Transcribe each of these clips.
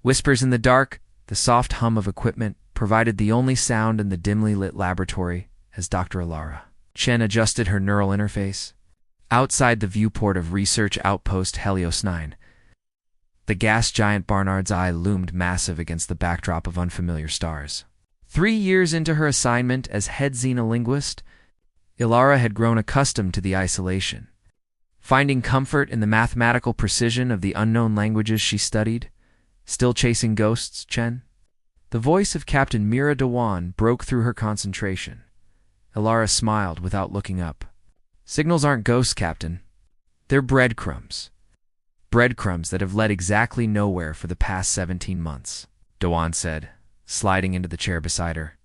Whispers in the dark, the soft hum of equipment, provided the only sound in the dimly lit laboratory as Dr. Alara Chen adjusted her neural interface. Outside the viewport of Research Outpost Helios 9, the gas giant Barnard's Eye loomed massive against the backdrop of unfamiliar stars. 3 years into her assignment as head xenolinguist, Ilara had grown accustomed to the isolation. Finding comfort in the mathematical precision of the unknown languages she studied, still chasing ghosts, Chen? The voice of Captain Mira Dewan broke through her concentration. Ilara smiled without looking up. Signals aren't ghosts, Captain. They're breadcrumbs. Breadcrumbs that have led exactly nowhere for the past 17 months, Dewan said, sliding into the chair beside her.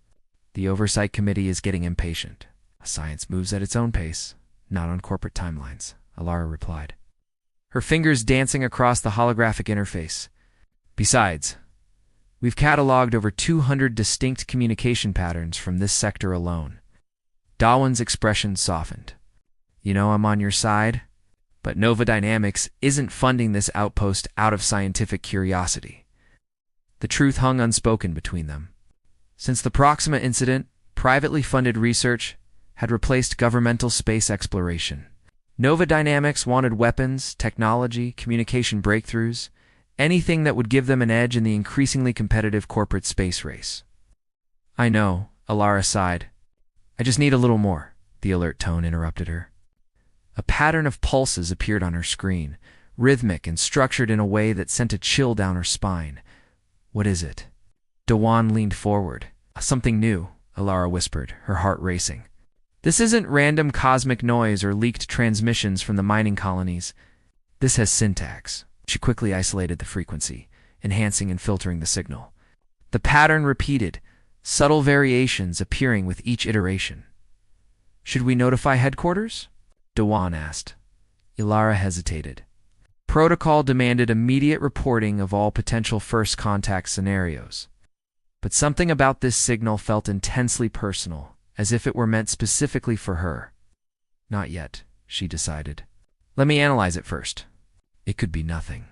The Oversight Committee is getting impatient. Science moves at its own pace, not on corporate timelines, Ilara replied, her fingers dancing across the holographic interface. Besides, we've cataloged over 200 distinct communication patterns from this sector alone. Dawan's expression softened. You know I'm on your side, but Nova Dynamics isn't funding this outpost out of scientific curiosity. The truth hung unspoken between them. Since the Proxima incident, privately funded research had replaced governmental space exploration. Nova Dynamics wanted weapons, technology, communication breakthroughs, anything that would give them an edge in the increasingly competitive corporate space race. I know, Ilara sighed. I just need a little more, the alert tone interrupted her. A pattern of pulses appeared on her screen, rhythmic and structured in a way that sent a chill down her spine. What is it? Dewan leaned forward. Something new, Ilara whispered, her heart racing. This isn't random cosmic noise or leaked transmissions from the mining colonies. This has syntax. She quickly isolated the frequency, enhancing and filtering the signal. The pattern repeated, subtle variations appearing with each iteration. Should we notify headquarters? Dewan asked. Ilara hesitated. Protocol demanded immediate reporting of all potential first contact scenarios. But something about this signal felt intensely personal, as if it were meant specifically for her. Not yet, she decided. Let me analyze it first. It could be nothing.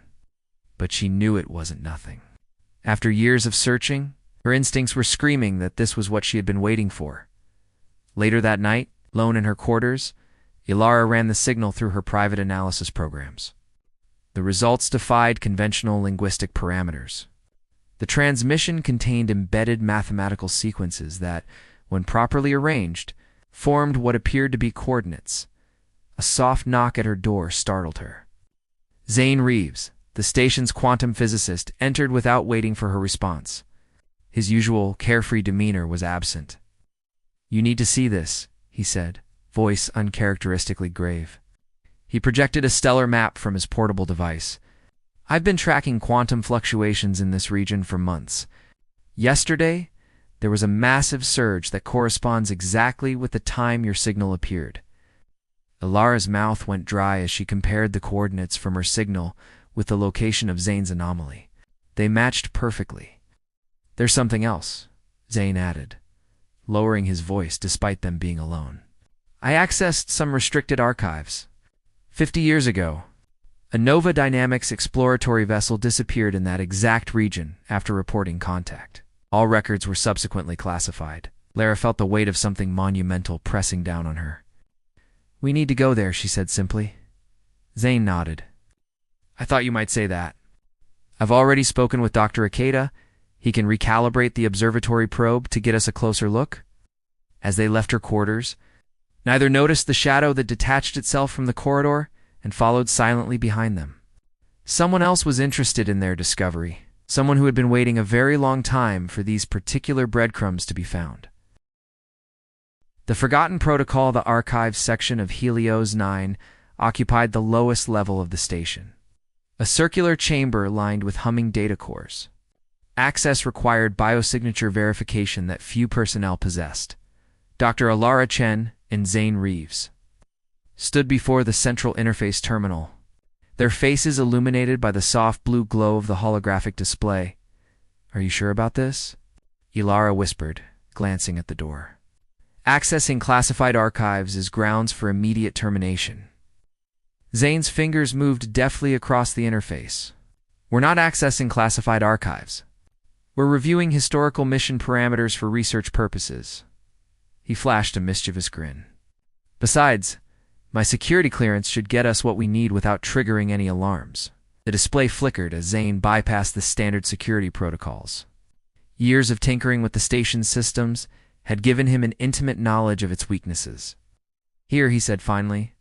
But she knew it wasn't nothing. After years of searching, her instincts were screaming that this was what she had been waiting for. Later that night, lone in her quarters, Ilara ran the signal through her private analysis programs. The results defied conventional linguistic parameters. The transmission contained embedded mathematical sequences that, when properly arranged, formed what appeared to be coordinates. A soft knock at her door startled her. Zane Reeves, the station's quantum physicist, entered without waiting for her response. His usual carefree demeanor was absent. You need to see this, he said, voice uncharacteristically grave. He projected a stellar map from his portable device. I've been tracking quantum fluctuations in this region for months. Yesterday, there was a massive surge that corresponds exactly with the time your signal appeared. Ilara's mouth went dry as she compared the coordinates from her signal with the location of Zane's anomaly. They matched perfectly. There's something else, Zane added, lowering his voice despite them being alone. I accessed some restricted archives. 50 years ago, a Nova Dynamics exploratory vessel disappeared in that exact region after reporting contact. All records were subsequently classified. Lara felt the weight of something monumental pressing down on her. We need to go there, she said simply. Zane nodded. I thought you might say that. I've already spoken with Dr. Ikeda. He can recalibrate the observatory probe to get us a closer look. As they left her quarters, neither noticed the shadow that detached itself from the corridor and followed silently behind them. Someone else was interested in their discovery, someone who had been waiting a very long time for these particular breadcrumbs to be found. The Forgotten Protocol, the archives section of Helios 9, occupied the lowest level of the station. A circular chamber lined with humming data cores. Access required biosignature verification that few personnel possessed. Dr. Ilara Chen and Zane Reeves stood before the central interface terminal, their faces illuminated by the soft blue glow of the holographic display. Are you sure about this? Ilara whispered, glancing at the door. Accessing classified archives is grounds for immediate termination. Zane's fingers moved deftly across the interface. We're not accessing classified archives. We're reviewing historical mission parameters for research purposes. He flashed a mischievous grin. Besides, my security clearance should get us what we need without triggering any alarms. The display flickered as Zane bypassed the standard security protocols. Years of tinkering with the station's systems had given him an intimate knowledge of its weaknesses. Here, he said finally,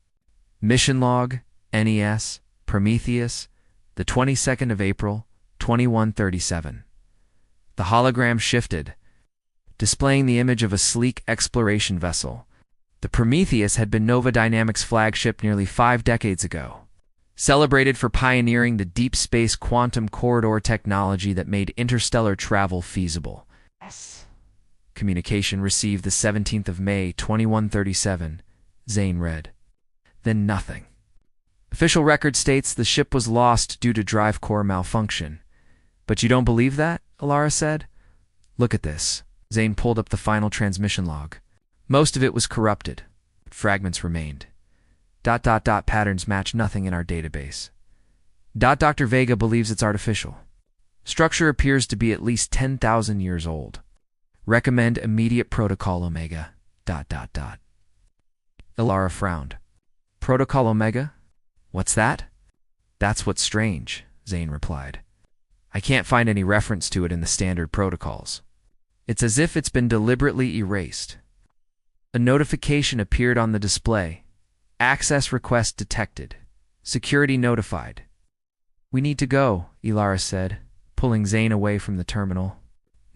mission log, NES, Prometheus, the 22nd of April, 2137. The hologram shifted, displaying the image of a sleek exploration vessel. The Prometheus had been Nova Dynamics' flagship nearly 5 decades ago, celebrated for pioneering the deep space quantum corridor technology that made interstellar travel feasible. Communication received the 17th of May, 2137, Zane read. Then nothing. Official record states the ship was lost due to drive core malfunction. But you don't believe that? Alara said. Look at this. Zane pulled up the final transmission log. Most of it was corrupted, but fragments remained. ... Patterns match nothing in our database. ... Dr. Vega believes it's artificial. Structure appears to be at least 10,000 years old. Recommend immediate protocol Omega. ... Alara frowned. Protocol Omega? What's that? That's what's strange, Zane replied. I can't find any reference to it in the standard protocols. It's as if it's been deliberately erased. A notification appeared on the display. Access request detected. Security notified. We need to go, Alara said, pulling Zane away from the terminal.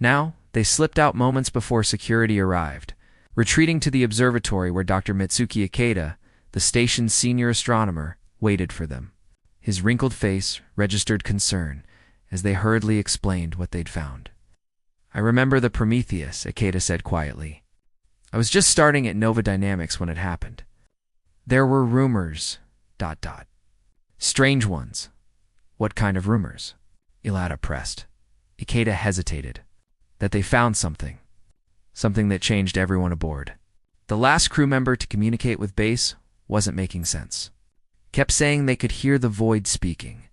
Now, they slipped out moments before security arrived, retreating to the observatory where Dr. Mitsuki Ikeda, the station's senior astronomer, waited for them. His wrinkled face registered concern as they hurriedly explained what they'd found. I remember the Prometheus, Ikeda said quietly. I was just starting at Nova Dynamics when it happened. There were rumors, ... Strange ones. What kind of rumors? Ilata pressed. Ikeda hesitated. That they found something. Something that changed everyone aboard. The last crew member to communicate with base wasn't making sense. Kept saying they could hear the void speaking.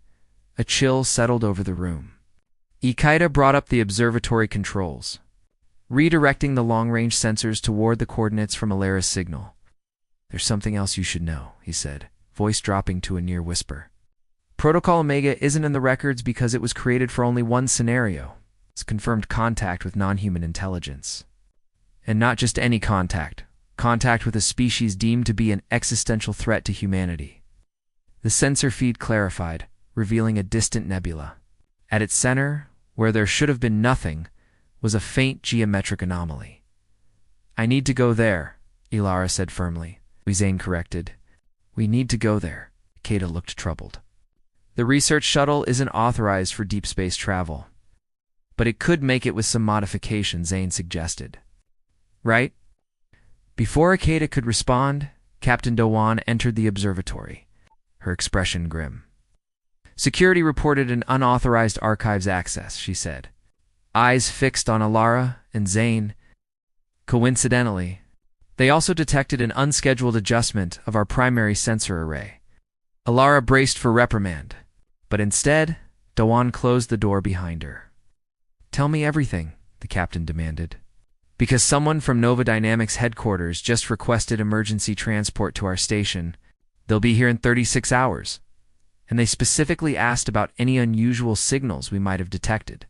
A chill settled over the room. Ikeda brought up the observatory controls, redirecting the long-range sensors toward the coordinates from Alara's signal. There's something else you should know, he said, voice dropping to a near whisper. Protocol Omega isn't in the records because it was created for only one scenario. It's confirmed contact with non-human intelligence. And not just any contact. Contact with a species deemed to be an existential threat to humanity. The sensor feed clarified, revealing a distant nebula. At its center, where there should have been nothing, was a faint geometric anomaly. I need to go there, Alara said firmly. Zane corrected. We need to go there. Ikeda looked troubled. The research shuttle isn't authorized for deep space travel. But it could make it with some modifications, Zane suggested. Right? Before Ikeda could respond, Captain Dowan entered the observatory, her expression grim. Security reported an unauthorized archives access, she said. Eyes fixed on Alara and Zane. Coincidentally, they also detected an unscheduled adjustment of our primary sensor array. Alara braced for reprimand, but instead, Dowan closed the door behind her. Tell me everything, the captain demanded. Because someone from Nova Dynamics headquarters just requested emergency transport to our station. They'll be here in 36 hours. And they specifically asked about any unusual signals we might have detected.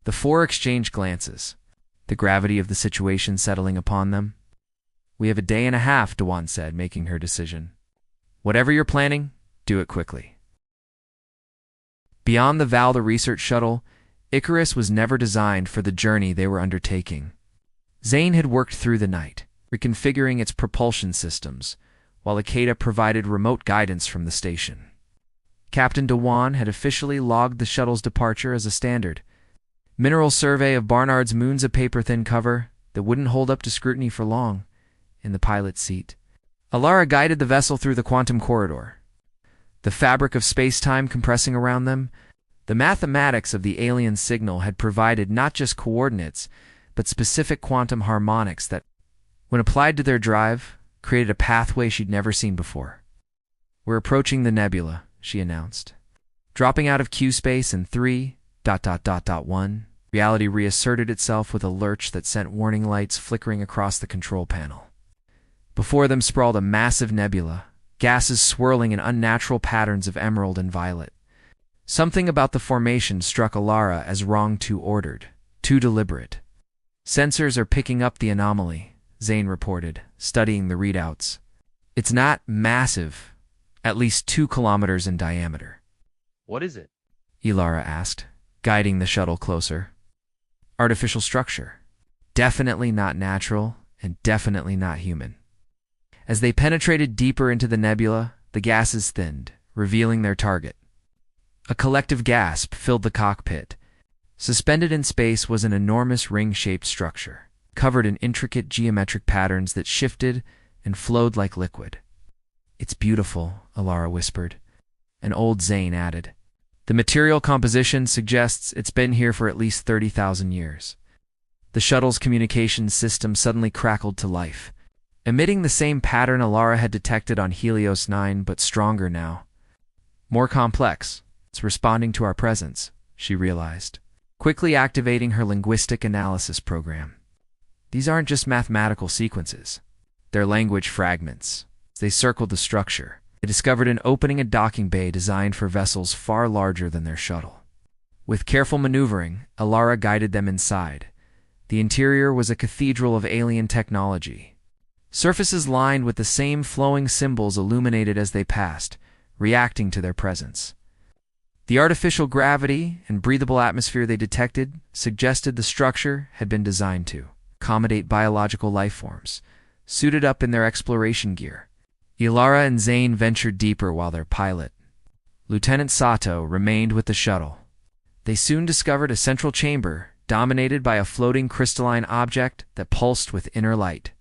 The four exchanged glances, the gravity of the situation settling upon them. We have a day and a half, Dowan said, making her decision. Whatever you're planning, do it quickly. Beyond the Val, the research shuttle, Icarus was never designed for the journey they were undertaking. Zane had worked through the night, reconfiguring its propulsion systems, while Ikeda provided remote guidance from the station. Captain Dowan had officially logged the shuttle's departure as a standard. Mineral survey of Barnard's moon's a paper-thin cover that wouldn't hold up to scrutiny for long. In the pilot's seat, Alara guided the vessel through the quantum corridor. The fabric of space-time compressing around them, the mathematics of the alien signal had provided not just coordinates, but specific quantum harmonics that, when applied to their drive, created a pathway she'd never seen before. We're approaching the nebula, she announced. Dropping out of Q space in 3.1, reality reasserted itself with a lurch that sent warning lights flickering across the control panel. Before them sprawled a massive nebula, gases swirling in unnatural patterns of emerald and violet. Something about the formation struck Alara as wrong, too ordered, too deliberate. Sensors are picking up the anomaly, Zane reported, studying the readouts. It's not massive, at least 2 kilometers in diameter. What is it? Alara asked, guiding the shuttle closer. Artificial structure. Definitely not natural, and definitely not human. As they penetrated deeper into the nebula, the gases thinned, revealing their target. A collective gasp filled the cockpit. Suspended in space was an enormous ring-shaped structure, covered in intricate geometric patterns that shifted and flowed like liquid. "It's beautiful," Alara whispered. And old Zane added, "The material composition suggests it's been here for at least 30,000 years." The shuttle's communications system suddenly crackled to life, emitting the same pattern Alara had detected on Helios 9, but stronger now. More complex. It's responding to our presence, she realized, quickly activating her linguistic analysis program. These aren't just mathematical sequences. They're language fragments. As they circled the structure, they discovered an opening and docking bay designed for vessels far larger than their shuttle. With careful maneuvering, Alara guided them inside. The interior was a cathedral of alien technology. Surfaces lined with the same flowing symbols illuminated as they passed, reacting to their presence. The artificial gravity and breathable atmosphere they detected suggested the structure had been designed to accommodate biological life forms, suited up in their exploration gear. Alara and Zane ventured deeper while their pilot, Lieutenant Sato, remained with the shuttle. They soon discovered a central chamber dominated by a floating crystalline object that pulsed with inner light.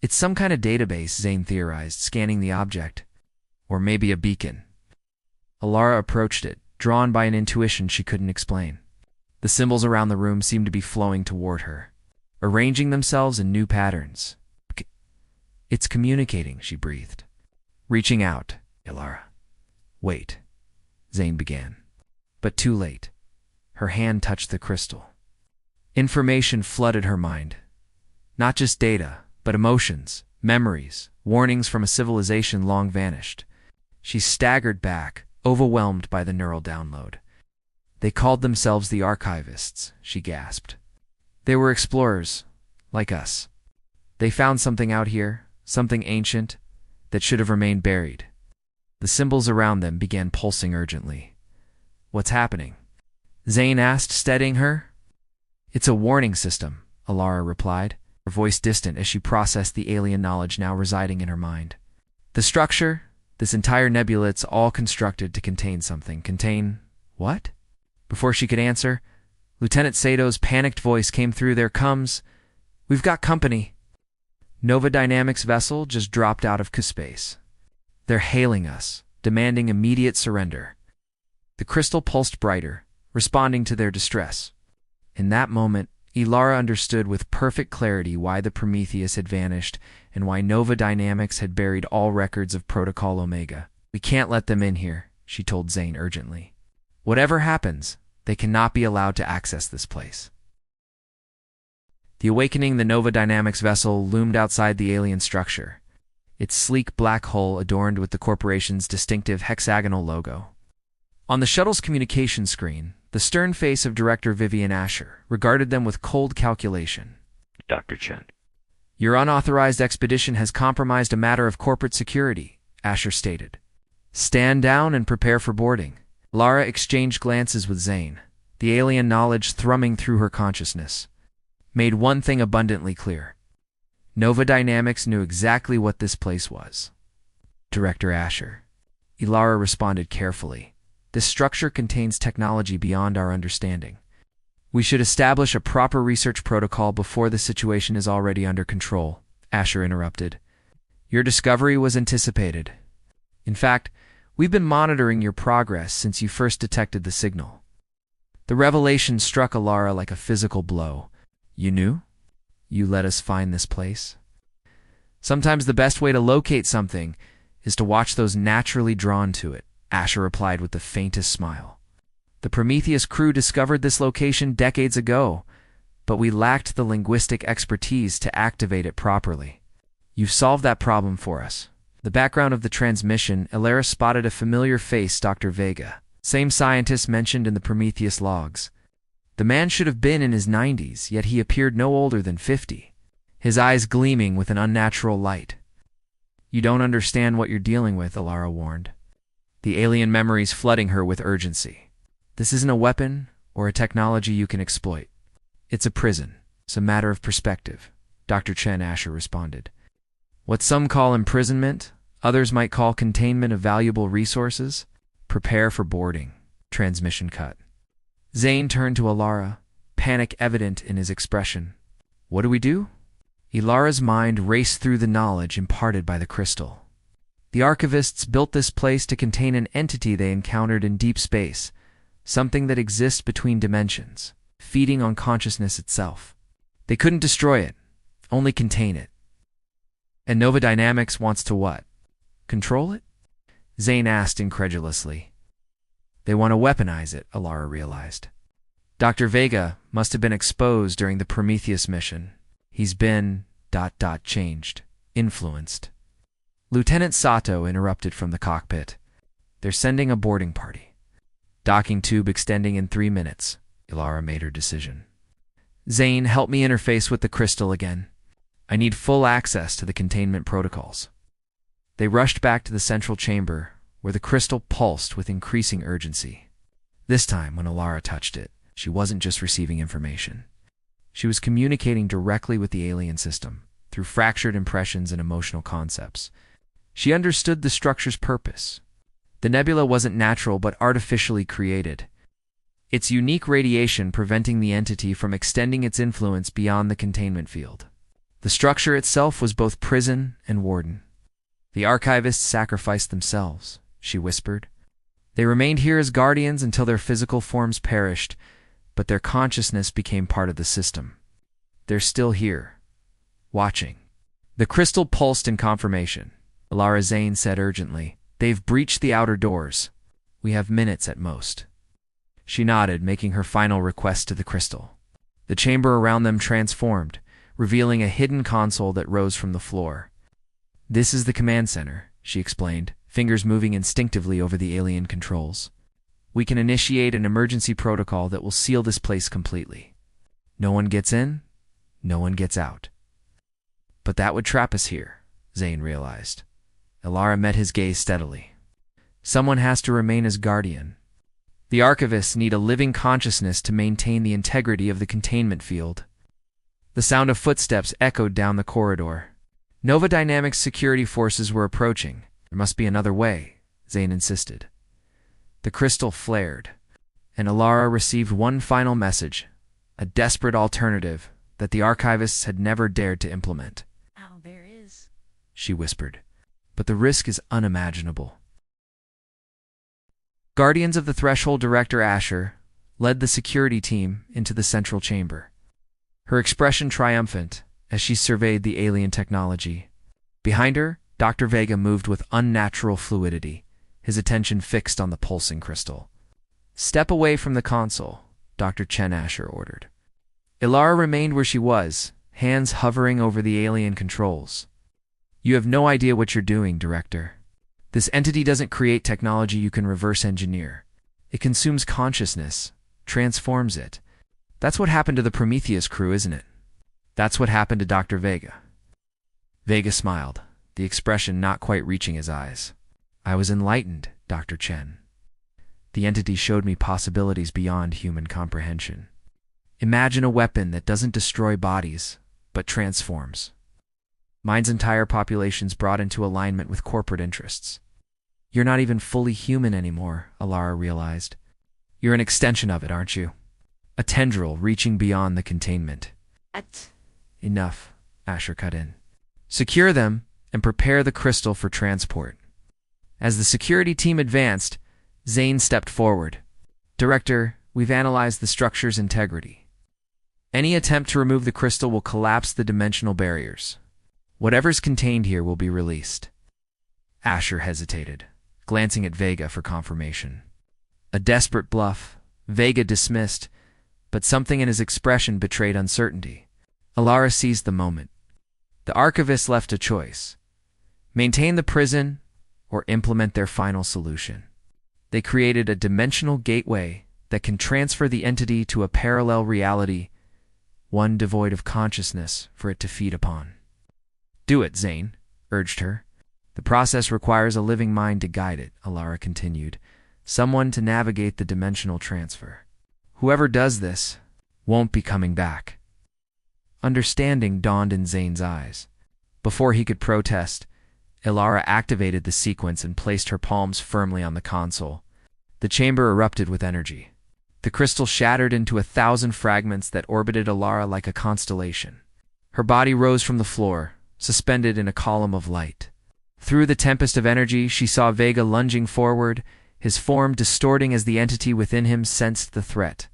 "It's some kind of database," Zane theorized, scanning the object. "Or maybe a beacon." Alara approached it, drawn by an intuition she couldn't explain. The symbols around the room seemed to be flowing toward her, arranging themselves in new patterns. "It's communicating," she breathed. Reaching out, Alara. "Wait," Zane began. But too late. Her hand touched the crystal. Information flooded her mind. Not just data, but emotions, memories, warnings from a civilization long vanished. She staggered back, overwhelmed by the neural download. "They called themselves the Archivists," she gasped. "They were explorers, like us. They found something out here, something ancient, that should have remained buried." The symbols around them began pulsing urgently. "What's happening?" Zane asked, steadying her. "It's a warning system," Alara replied, her voice distant as she processed the alien knowledge now residing in her mind. "The structure, this entire nebula, it's all constructed to contain something. Contain what?" Before she could answer, Lieutenant Sato's panicked voice came through. "There comes. We've got company." Nova Dynamics' vessel just dropped out of Q-space. "They're hailing us, demanding immediate surrender." The crystal pulsed brighter, responding to their distress. In that moment, Alara understood with perfect clarity why the Prometheus had vanished and why Nova Dynamics had buried all records of Protocol Omega. "We can't let them in here," she told Zane urgently. "Whatever happens, they cannot be allowed to access this place." The Awakening, the Nova Dynamics vessel, loomed outside the alien structure, its sleek black hull adorned with the corporation's distinctive hexagonal logo. On the shuttle's communication screen, the stern face of Director Vivian Asher regarded them with cold calculation. "Dr. Chen." "Your unauthorized expedition has compromised a matter of corporate security," Asher stated. "Stand down and prepare for boarding." Lara exchanged glances with Zane, the alien knowledge thrumming through her consciousness. Made one thing abundantly clear. Nova Dynamics knew exactly what this place was. "Director Asher." Alara responded carefully. "This structure contains technology beyond our understanding. We should establish a proper research protocol before the situation is already under control," Asher interrupted. "Your discovery was anticipated. In fact, we've been monitoring your progress since you first detected the signal." The revelation struck Alara like a physical blow. "You knew? You let us find this place?" Sometimes the best way to locate something is to watch those naturally drawn to it, Asher replied with the faintest smile. The Prometheus crew discovered this location decades ago, but we lacked the linguistic expertise to activate it properly. You've solved that problem for us. The background of the transmission, Elara spotted a familiar face, Dr. Vega, same scientist mentioned in the Prometheus logs. The man should have been in his 90s, yet he appeared no older than 50, his eyes gleaming with an unnatural light. You don't understand what you're dealing with, Elara warned, the alien memories flooding her with urgency. This isn't a weapon or a technology you can exploit. It's a prison. It's a matter of perspective, Dr. Chen Asher responded. What some call imprisonment, others might call containment of valuable resources. Prepare for boarding. Transmission cut. Zane turned to Elara, panic evident in his expression. What do we do? Elara's mind raced through the knowledge imparted by the crystal. The archivists built this place to contain an entity they encountered in deep space, something that exists between dimensions, feeding on consciousness itself. They couldn't destroy it, only contain it. And Nova Dynamics wants to what? Control it? Zane asked incredulously. They want to weaponize it, Elara realized. Dr. Vega must have been exposed during the Prometheus mission. He's been... changed. Influenced. Lieutenant Sato interrupted from the cockpit. They're sending a boarding party. Docking tube extending in 3 minutes. Elara made her decision. Zane, help me interface with the crystal again. I need full access to the containment protocols. They rushed back to the central chamber, where the crystal pulsed with increasing urgency. This time, when Elara touched it, she wasn't just receiving information. She was communicating directly with the alien system, through fractured impressions and emotional concepts. She understood the structure's purpose. The nebula wasn't natural but artificially created. Its unique radiation preventing the entity from extending its influence beyond the containment field. The structure itself was both prison and warden. The archivists sacrificed themselves, she whispered. They remained here as guardians until their physical forms perished, but their consciousness became part of the system. They're still here, watching. The crystal pulsed in confirmation. Elara Zane said urgently, They've breached the outer doors. We have minutes at most. She nodded, making her final request to the crystal. The chamber around them transformed, revealing a hidden console that rose from the floor. This is the command center, she explained, fingers moving instinctively over the alien controls. We can initiate an emergency protocol that will seal this place completely. No one gets in, no one gets out. But that would trap us here, Zane realized. Elara met his gaze steadily. Someone has to remain as guardian. The archivists need a living consciousness to maintain the integrity of the containment field. The sound of footsteps echoed down the corridor. Nova Dynamics security forces were approaching. There must be another way, Zane insisted. The crystal flared, and Elara received one final message, a desperate alternative that the archivists had never dared to implement. Oh, there is, she whispered, but the risk is unimaginable. Guardians of the Threshold Director Asher led the security team into the central chamber, her expression triumphant as she surveyed the alien technology. Behind her, Dr. Vega moved with unnatural fluidity, his attention fixed on the pulsing crystal. Step away from the console, Dr. Chen Asher ordered. Elara remained where she was, hands hovering over the alien controls. You have no idea what you're doing, Director. This entity doesn't create technology you can reverse engineer. It consumes consciousness, transforms it. That's what happened to the Prometheus crew, isn't it? That's what happened to Dr. Vega. Vega smiled, the expression not quite reaching his eyes. I was enlightened, Dr. Chen. The entity showed me possibilities beyond human comprehension. Imagine a weapon that doesn't destroy bodies, but transforms. Mine's entire population's brought into alignment with corporate interests. You're not even fully human anymore, Elara realized. You're an extension of it, aren't you? A tendril reaching beyond the containment. Enough, Asher cut in. Secure them and prepare the crystal for transport. As the security team advanced, Zane stepped forward. Director, we've analyzed the structure's integrity. Any attempt to remove the crystal will collapse the dimensional barriers. Whatever's contained here will be released. Asher hesitated, glancing at Vega for confirmation. A desperate bluff, Vega dismissed, but something in his expression betrayed uncertainty. Alara seized the moment. The archivists left a choice: maintain the prison or implement their final solution. They created a dimensional gateway that can transfer the entity to a parallel reality, one devoid of consciousness for it to feed upon. Do it, Zane, urged her. The process requires a living mind to guide it, Alara continued, someone to navigate the dimensional transfer. Whoever does this won't be coming back. Understanding dawned in Zane's eyes. Before he could protest, Alara activated the sequence and placed her palms firmly on the console. The chamber erupted with energy. The crystal shattered into 1,000 fragments that orbited Alara like a constellation. Her body rose from the floor, suspended in a column of light. Through the tempest of energy, she saw Vega lunging forward, his form distorting as the entity within him sensed the threat.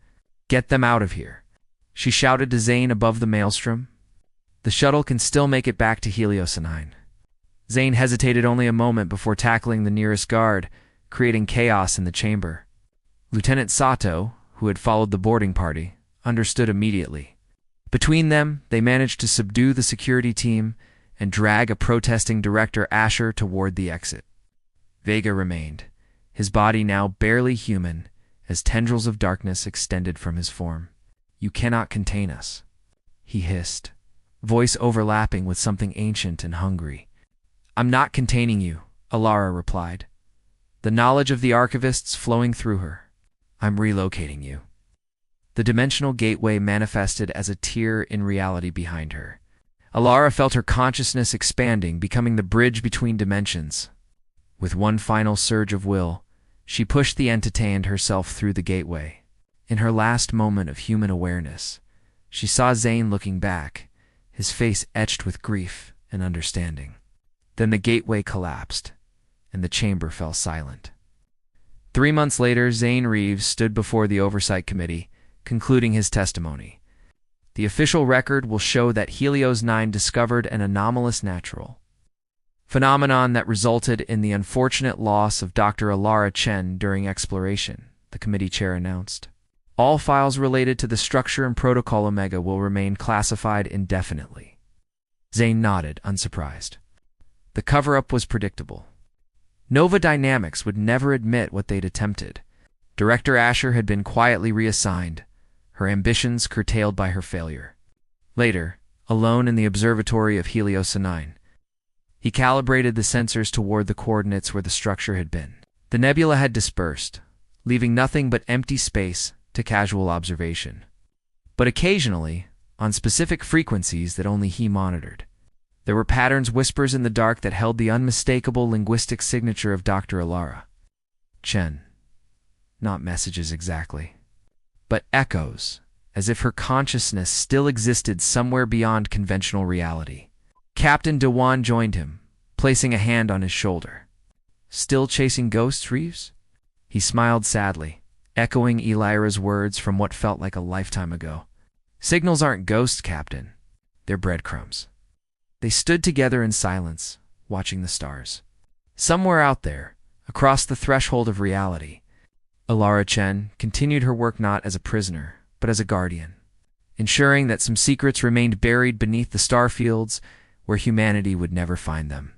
Get them out of here, she shouted to Zane above the maelstrom. The shuttle can still make it back to Helios 9. Zane hesitated only a moment before tackling the nearest guard, creating chaos in the chamber. Lieutenant Sato, who had followed the boarding party, understood immediately. Between them, they managed to subdue the security team and drag a protesting Director Asher toward the exit. Vega remained, his body now barely human, as tendrils of darkness extended from his form. You cannot contain us, he hissed, voice overlapping with something ancient and hungry. I'm not containing you, Alara replied, the knowledge of the archivists flowing through her. I'm relocating you. The dimensional gateway manifested as a tear in reality behind her. Alara felt her consciousness expanding, becoming the bridge between dimensions. With one final surge of will, she pushed the entity and herself through the gateway. In her last moment of human awareness, she saw Zane looking back, his face etched with grief and understanding. Then the gateway collapsed, and the chamber fell silent. 3 months later, Zane Reeves stood before the Oversight Committee, concluding his testimony. The official record will show that Helios 9 discovered an anomalous natural phenomenon that resulted in the unfortunate loss of Dr. Alara Chen during exploration, the committee chair announced. All files related to the structure and protocol Omega will remain classified indefinitely. Zane nodded, unsurprised. The cover-up was predictable. Nova Dynamics would never admit what they'd attempted. Director Asher had been quietly reassigned, her ambitions curtailed by her failure. Later, alone in the observatory of Helios 9, he calibrated the sensors toward the coordinates where the structure had been. The nebula had dispersed, leaving nothing but empty space to casual observation. But occasionally, on specific frequencies that only he monitored, there were patterns, whispers in the dark that held the unmistakable linguistic signature of Dr. Alara Chen. Not messages exactly, but echoes, as if her consciousness still existed somewhere beyond conventional reality. Captain Dewan joined him, placing a hand on his shoulder. Still chasing ghosts, Reeves? He smiled sadly, echoing Elira's words from what felt like a lifetime ago. Signals aren't ghosts, Captain. They're breadcrumbs. They stood together in silence, watching the stars. Somewhere out there, across the threshold of reality, Alara Chen continued her work not as a prisoner, but as a guardian, ensuring that some secrets remained buried beneath the Starfields where humanity would never find them.